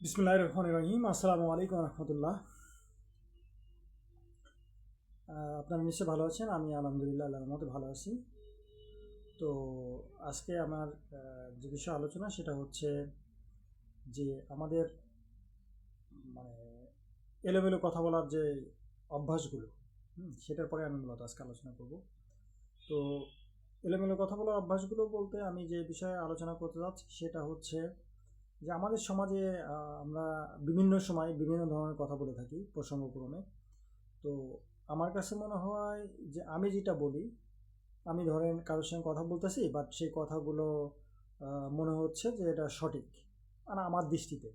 বিসমিল্লাহির রহমানির রহিম। আসসালামু আলাইকুম রহমতুল্লাহ। আপনারা নিশ্চয়ই ভালো আছেন। আমি আলহামদুলিল্লাহ আল্লাহর মতো ভালো আছি। তো আজকে আমার যে বিষয়ে আলোচনা সেটা হচ্ছে যে আমাদের মানে এলোমেলো কথা বলার যে অভ্যাসগুলো, সেটার পরে আমি মূলত আজকে আলোচনা করব। তো এলোমেলো কথা বলার অভ্যাসগুলো বলতে আমি যে বিষয়ে আলোচনা করতে যাচ্ছি সেটা হচ্ছে যে আমাদের সমাজে আমরা বিভিন্ন সময় বিভিন্ন ধরনের কথা বলে থাকি প্রসঙ্গক্রমে। তো আমার কাছে মনে হয় যে আমি যেটা বলি, আমি ধরেন কারোর সঙ্গে কথা বলতেছি, বাট সেই কথাগুলো মনে হচ্ছে যে এটা সঠিক মানে আমার দৃষ্টিতে,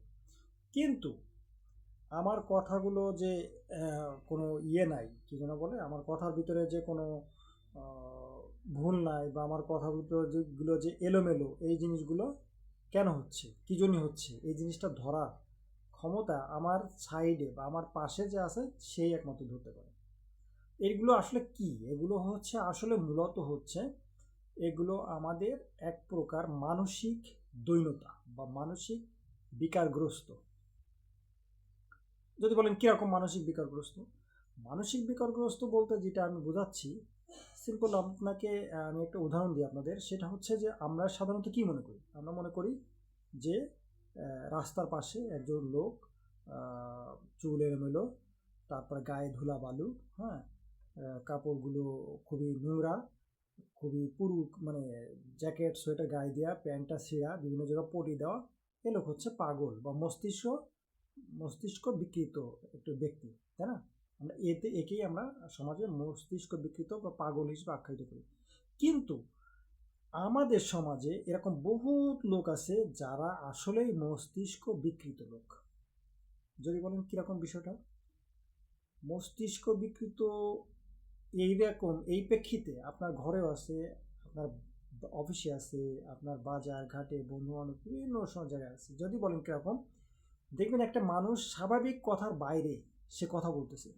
কিন্তু আমার কথাগুলো যে কোনো নাই, কি যেন বলে, আমার কথার ভিতরে যে কোনো আহ, ভুল নাই, বা আমার কথার ভিতরে যেগুলো যে এলোমেলো, এই জিনিসগুলো কেন হচ্ছে, কী জন্য হচ্ছে, এই জিনিসটা ধরার ক্ষমতা আমার সাইডে বা আমার পাশে যে আছে সেই একমাত্র ধরতে পারে। এগুলো আসলে কি? এগুলো হচ্ছে আসলে মূলত হচ্ছে এগুলো আমাদের এক প্রকার মানসিক দৈন্যতা বা মানসিক বিকারগ্রস্ত। যদি বলেন কীরকম মানসিক বিকারগ্রস্ত, মানসিক বিকারগ্রস্ত বলতে যেটা আমি বোঝাচ্ছি, সিম্পল আপনাকে আমি একটা উদাহরণ দিই আপনাদের। সেটা হচ্ছে যে আমরা সাধারণত কি মনে করি, আমরা মনে করি যে রাস্তার পাশে একজন লোক, চুল এলোমেলো, তারপর গায়ে ধুলা বালু, হ্যাঁ, কাপড়গুলো খুবই নোংরা, খুবই পুরু, মানে জ্যাকেট সোয়েটার গায়ে দেওয়া, প্যান্টটা ছেঁড়া, বিভিন্ন জায়গায় পটি দেওয়া, এ লোক হচ্ছে পাগল বা মস্তিষ্ক মস্তিষ্ক বিকৃত একটা ব্যক্তি, তাই না? আমরা একেই আমরা সমাজে মস্তিষ্ক বিকৃত বা পাগল হিসেবে আখ্যায়িত করি। কিন্তু আমাদের সমাজে এরকম বহুত লোক আছে যারা আসলেই মস্তিষ্ক বিকৃত লোক। যদি বলেন কিরকম বিষয়টা, মস্তিষ্ক বিকৃত এইরকম এই প্রেক্ষিতে আপনার ঘরেও আছে, আপনার অফিসে আছে, আপনার বাজার ঘাটে বন্ধু বান্ধব বিভিন্ন সব জায়গায় আছে। যদি বলেন কিরকম, দেখবেন একটা মানুষ স্বাভাবিক কথার বাইরে সে কথা বলতেছে,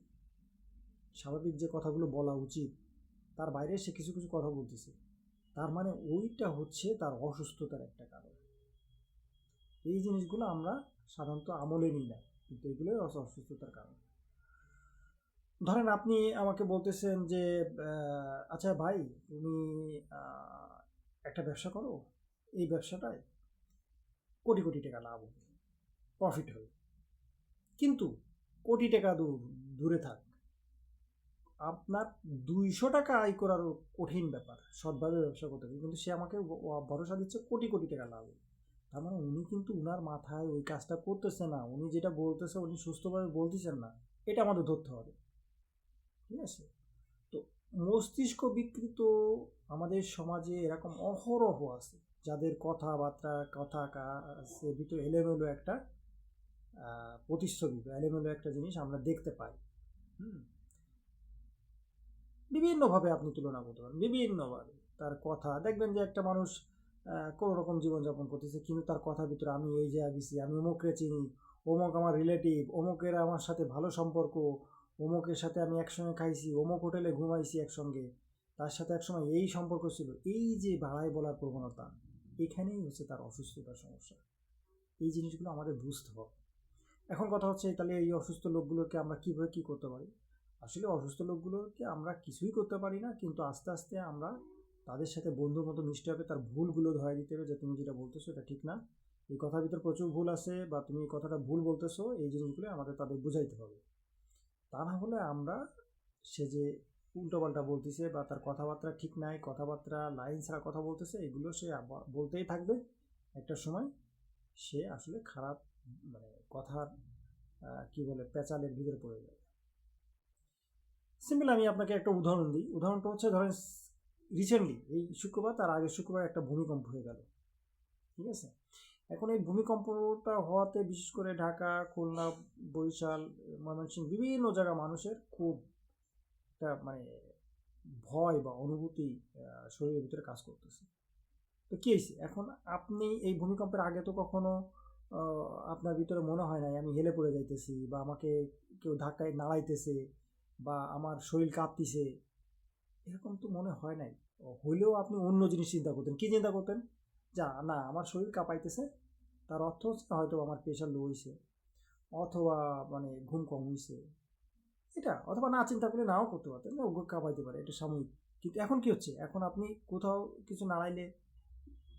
স্বাভাবিক যে কথাগুলো বলা উচিত তার বাইরে সে কিছু কিছু কথা বলতেছে, তার মানে ওইটা হচ্ছে তার অসুস্থতার একটা কারণ। এই জিনিসগুলো আমরা সাধারণত আমলে নিই না, কিন্তু এগুলোই অসুস্থতার কারণ। ধরেন আপনি আমাকে বলতেছেন যে আচ্ছা ভাই, তুমি আহ, একটা ব্যবসা করো, এই ব্যবসাটায় কোটি কোটি টাকা লাভ হবে, প্রফিট হবে, কিন্তু কোটি টাকা দূরে থাক, আপনার 200 টাকা আয় করারও কঠিন ব্যাপার, সৎভাবে ব্যবসা করতে হবে, কিন্তু সে আমাকে ভরসা দিচ্ছে কোটি কোটি টাকা লাভ হবে। তার মানে উনি কিন্তু উনার মাথায় ওই কাজটা করতেছে না, উনি যেটা বলতেছে উনি সুস্থভাবে বলতেছেন না। এটা আমাদের ধরতে হবে, ঠিক আছে? তো মস্তিষ্ক বিকৃত আমাদের সমাজে এরকম অহরহ আছে, যাদের কথাবার্তা সে ভিতরে এলোমেলো একটা প্রতিচ্ছবি বা এলোমেলো একটা জিনিস আমরা দেখতে পাই। হুম, বিভিন্নভাবে আপনি তুলনা করতে পারেন, বিভিন্নভাবে তার কথা দেখবেন যে একটা মানুষ কোনো রকম জীবনযাপন করতেছে, কিন্তু তার কথার ভিতরে আমি এই জায়গায় গেছি, আমি অমুককে চিনি, অমুক আমার রিলেটিভ, অমুকের আমার সাথে ভালো সম্পর্ক, অমুকের সাথে আমি একসঙ্গে খাইছি, অমুক হোটেলে ঘুমাইছি একসঙ্গে, তার সাথে একসময় এই সম্পর্ক ছিল, এই যে বাড়াই বলার প্রবণতা, এখানেই হচ্ছে তার অসুস্থতার সমস্যা। এই জিনিসগুলো আমাদের বুঝতে হবে। এখন কথা হচ্ছে তাহলে এই অসুস্থ লোকগুলোকে আমরা কীভাবে কী করতে পারি। আসলে অসুস্থ লোকগুলোকে আমরা কিছুই করতে পারি না, কিন্তু আস্তে আস্তে আমরা তাদের সাথে বন্ধুর মতো মিশতে হবে, তার ভুলগুলো ধরাই দিতে হবে যে তুমি যেটা বলতেছো এটা ঠিক না, এই কথার ভিতর প্রচুর ভুল আছে, বা তুমি এই কথাটা ভুল বলতেছো, এই জিনিসগুলো আমাদের তাদের বুঝাইতে হবে। তা না হলে আমরা, সে যে উল্টোপাল্টা বলতেছে বা তার কথাবার্তা ঠিক নাই, কথাবার্তা লাইন ছাড়া কথা বলতেছে, এগুলো সে বলতেই থাকবে, একটা সময় সে আসলে খারাপ, মানে কথার কি বলে পেঁচালের ভিতরে পড়ে যাবে। সিম্পল আমি আপনাকে একটা উদাহরণ দিই। উদাহরণটা হচ্ছে ধরেন রিসেন্টলি এই শুক্রবার, তার আগের শুক্রবার একটা ভূমিকম্প হয়ে গেল, ঠিক আছে? এখন এই ভূমিকম্পটা হওয়াতে বিশেষ করে ঢাকা, খুলনা, বরিশাল, ময়মনসিংহ বিভিন্ন জায়গা মানুষের খুব একটা মানে ভয় বা অনুভূতি শরীরের ভিতরে কাজ করতেছে। তো কী হয়েছে এখন, আপনি এই ভূমিকম্পের আগে তো কখনো আপনার ভিতরে মনে হয় নাই আমি হেলে পড়ে যাইতেছি, বা আমাকে কেউ ধাক্কায় নাড়াইতেছে, বা আমার শরীর কাঁপতিছে, এরকম তো মনে হয় নাই। হইলেও আপনি অন্য জিনিস চিন্তা করতেন, কি চিন্তা করতেন? যা না, আমার শরীর কাঁপাইতেছে, তার অর্থ হচ্ছে হয়তো আমার প্রেশার লো হয়েছে, অথবা মানে ঘুম কম হয়েছে, এটা অথবা না চিন্তা করলে নাও করতে পারতেন, না ওকে কাঁপাইতে পারে, এটা সাময়িক। কিন্তু এখন কি হচ্ছে, এখন আপনি কোথাও কিছু নাড়াইলে,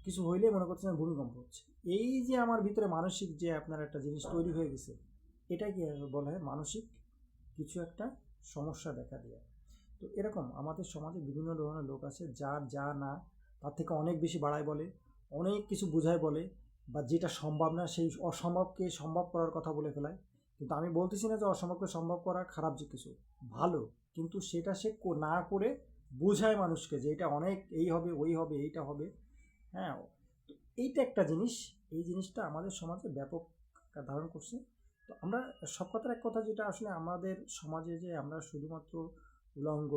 কিছু হইলে মনে করছেন ভূমিকম্প হচ্ছে। এই যে আমার ভিতরে মানসিক যে আপনার একটা জিনিস তৈরি হয়ে গেছে, এটা কি বলা হয় মানসিক কিছু একটা সমস্যা দেখা দেয়। তো এরকম আমাদের সমাজে বিভিন্ন ধরনের লোক আছে, যার যা না তার থেকে অনেক বেশি বাড়ায় বলে, অনেক কিছু বুঝায় বলে, বা যেটা সম্ভব না সেই অসম্ভবকে সম্ভব করার কথা বলে ফেলায়। কিন্তু আমি বলতেছি না যে অসম্ভবকে সম্ভব করা খারাপ যে কিছু, ভালো। কিন্তু সেটা সে না করে বোঝায় মানুষকে যে এটা অনেক, এই হবে, ওই হবে, এইটা হবে। হ্যাঁ, তো এইটা একটা জিনিস, এই জিনিসটা আমাদের সমাজে ব্যাপক আকার ধারণ করছে। তো আমরা সব কথার এক কথা, যেটা আসলে আমাদের সমাজে যে আমরা শুধুমাত্র উলঙ্গ,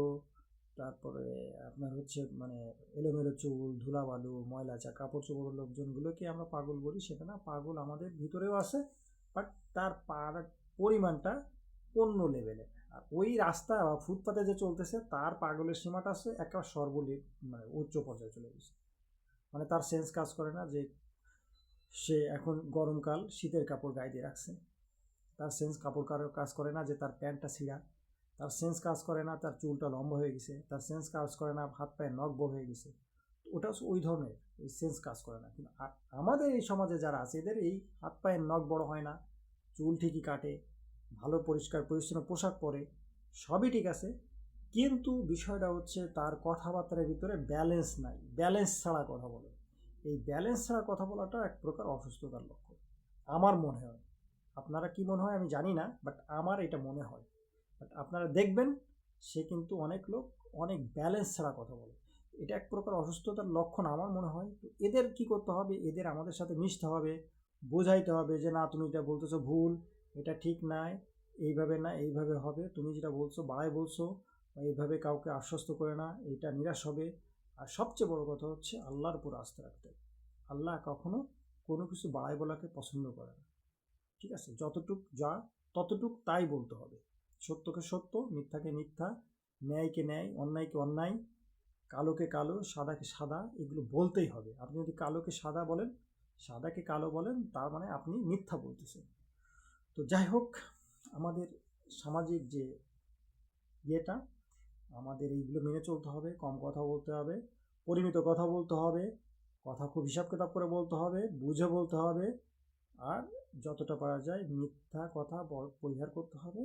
তারপরে আপনার হচ্ছে মানে এলোমেলো চুল, ধুলাবালু, ময়লা চা কাপড় চোপড় লোকজনগুলোকে আমরা পাগল বলি, সেটা না, পাগল আমাদের ভিতরেও আছে, বাট তার পরিমাণটা অন্য লেভেলে। আর ওই রাস্তা বা ফুটপাতে যে চলতেছে তার পাগলের সীমাটা আছে একেবারে মানে উচ্চ পর্যায়ে চলে গেছে। মানে তার সেন্স কাজ করে না যে সে এখন গরমকাল শীতের কাপড় গায়ে দিয়ে রাখছে, তার সেন্স কাপড় কাজ করে না যে তার প্যান্টটা ছিঁড়া, তার সেন্স কাজ করে না তার চুলটা লম্বা হয়ে গেছে, তার সেন্স কাজ করে না হাত পায়ে নখ বড় হয়ে গেছে। ওটা হচ্ছে ওই ধরনের, এই সেন্স কাজ করে না। কিন্তু আমাদের এই সমাজে যারা আছে এদের এই হাত পায়ের নখ বড় হয় না, চুল ঠিকই কাটে, ভালো পরিষ্কার পরিচ্ছন্ন পোশাক পরে, সবই ঠিক আছে। কিন্তু বিষয়টা হচ্ছে তার কথাবার্তার ভিতরে ব্যালেন্স নাই, ব্যালেন্স ছাড়া কথা বলে। এই ব্যালেন্স ছাড়া কথা বলাটা এক প্রকার অসুস্থতার লক্ষণ আমার মনে হয়। আপনারা কি মনে হয় আমি জানি না, বাট আমার এটা মনে হয়। বাট আপনারা দেখবেন সে কিন্তু অনেক লোক অনেক ব্যালেন্স ছাড়া কথা বলে, এটা এক প্রকার অসুস্থতার লক্ষণ আমার মনে হয়। তো এদের কি করতে হবে, এদের আমাদের সাথে মিশতে হবে, বোঝাইতে হবে যে না তুমি এটা বলতেছো ভুল, এটা ঠিক নাই, এইভাবে না এইভাবে হবে, তুমি যেটা বলছো বাড়াই বলছো, এইভাবে কাউকে আশ্বস্ত করে না, এটা নিরাশ হবে। আর সবচেয়ে বড় কথা হচ্ছে আল্লাহর উপর আস্থা রাখতে হবে। আল্লাহ কখনো কোনো কিছু বাড়াই বলাকে পছন্দ করে না। ঠিক আছে, যতটুক যা ততটুক তাই বলতে হবে। সত্যকে সত্য, মিথ্যাকে মিথ্যা, ন্যায়কে ন্যায়, অন্যায়কে অন্যায়, কালোকে কালো, সাদাকে সাদা, এগুলো বলতেই হবে। আপনি যদি কালোকে সাদা বলেন, সাদাকে কালো বলেন, তার মানে আপনি মিথ্যা বলতেছেন। তো যাই হোক, আমাদের সামাজিক যে ইয়েটা, আমাদের এইগুলো মেনে চলতে হবে, কম কথা বলতে হবে, পরিমিত কথা বলতে হবে, কথা খুব হিসাব কিতাব করে বলতে হবে, বুঝে বলতে হবে, আর যতটা পারা যায় মিথ্যা কথা পরিহার করতে হবে।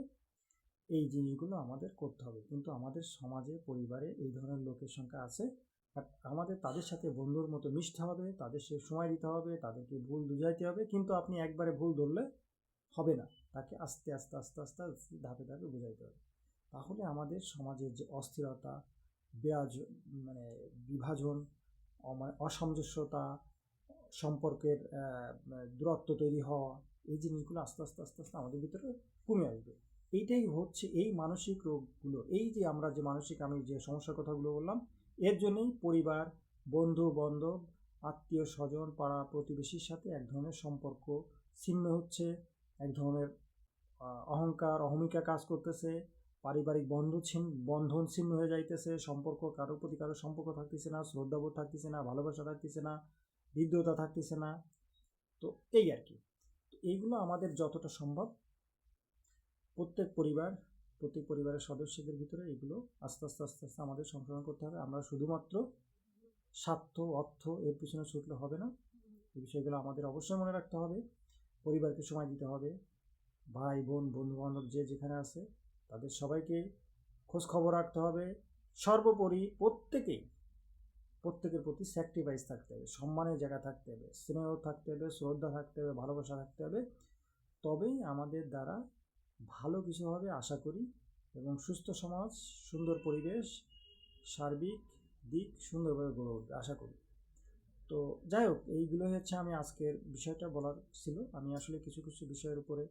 এই জিনিসগুলো আমাদের করতে হবে। কিন্তু আমাদের সমাজে পরিবারে এই ধরনের লোকের সংখ্যা আছে, বাট আমাদের তাদের সাথে বন্ধুর মতো মিশতে হবে, তাদের সে সময় দিতে হবে, তাদেরকে ভুল বুঝাইতে হবে। কিন্তু আপনি একবারে ভুল ধরলে হবে না, তাকে আস্তে আস্তে আস্তে আস্তে আস্তে ধাপে ধাপে বুঝাইতে হবে। তাহলে আমাদের সমাজের যে অস্থিরতা, ব্যাজ মানে বিভাজন, অসামঞ্জস্যতা, সম্পর্কের দূরত্ব তৈরি হওয়া, এই জিনিসগুলো আস্তে আস্তে আস্তে আস্তে আমাদের ভিতরে কমে আসবে। এইটাই হচ্ছে এই মানসিক রোগগুলো, এই যে আমরা যে মানসিক, আমি যে সমস্যার কথাগুলো বললাম, এর জন্যই পরিবার, বন্ধু বান্ধব, আত্মীয় স্বজন, পাড়া প্রতিবেশীর সাথে এক ধরনের সম্পর্ক ছিন্ন হচ্ছে, এক ধরনের অহংকার অহমিকা কাজ করতেছে, পারিবারিক বন্ধন ছিন্ন হয়ে যাইতেছে, সম্পর্ক কারোর প্রতি কারোর সম্পর্ক থাকতেছে না, শ্রদ্ধাবোধ থাকতেছে না, ভালোবাসা থাকতেছে না, হৃদ্যতা থাকতেছে না। তো এই আর কি, এইগুলো আমাদের যতটা সম্ভব প্রত্যেক পরিবারের সদস্যদের ভিতরে এগুলো আস্তে আস্তে আস্তে আস্তে আমাদের সংশোধন করতে হবে। আমরা শুধুমাত্র স্বার্থ, অর্থ এর পিছনে ছুটলে হবে না, এই বিষয়গুলো আমাদের অবশ্যই মনে রাখতে হবে। পরিবারকে সময় দিতে হবে, ভাই বোন বন্ধু বান্ধব যে যেখানে আছে তাদের সবাইকে খোঁজ খবর রাখতে হবে। সর্বোপরি প্রত্যেকের প্রতি স্যাক্রিফাইস থাকতে হবে, সম্মানের জায়গা থাকতে হবে, স্নেহ থাকতে হবে, শ্রদ্ধা থাকতে হবে, ভালোবাসা থাকতে হবে। তবেই আমাদের দ্বারা ভালো কিছু হবে আশা করি, এবং সুস্থ সমাজ, সুন্দর পরিবেশ, সার্বিক দিক সুন্দরভাবে গড়ে উঠবে আশা করি। তো যাই হোক, এইগুলো হচ্ছে আমি আজকের বিষয়টা বলার ছিল। আমি আসলে কিছু কিছু বিষয়ের উপরে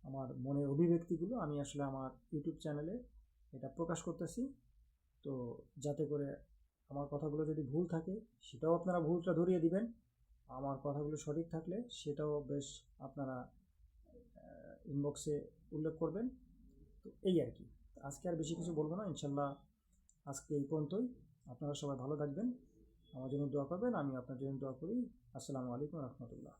আমার মনের অভিব্যক্তিগুলো আমি আসলে আমার ইউটিউব চ্যানেলে এটা প্রকাশ করতেছি। তো যাতে করে আমার কথাগুলো যদি ভুল থাকে সেটাও আপনারা ভুলটা ধরিয়ে দিবেন, আমার কথাগুলো সঠিক থাকলে সেটাও বেশ আপনারা ইনবক্সে উল্লেখ করবেন। তো এই আর কি, আজকে আর বেশি কিছু বলবো না, ইনশাল্লাহ আজকে এই পর্যন্তই। আপনারা সবাই ভালো থাকবেন, আমার জন্য দোয়া করবেন, আমি আপনার জন্য দোয়া করি। আসসালামু আলাইকুম রহমতুল্লাহ।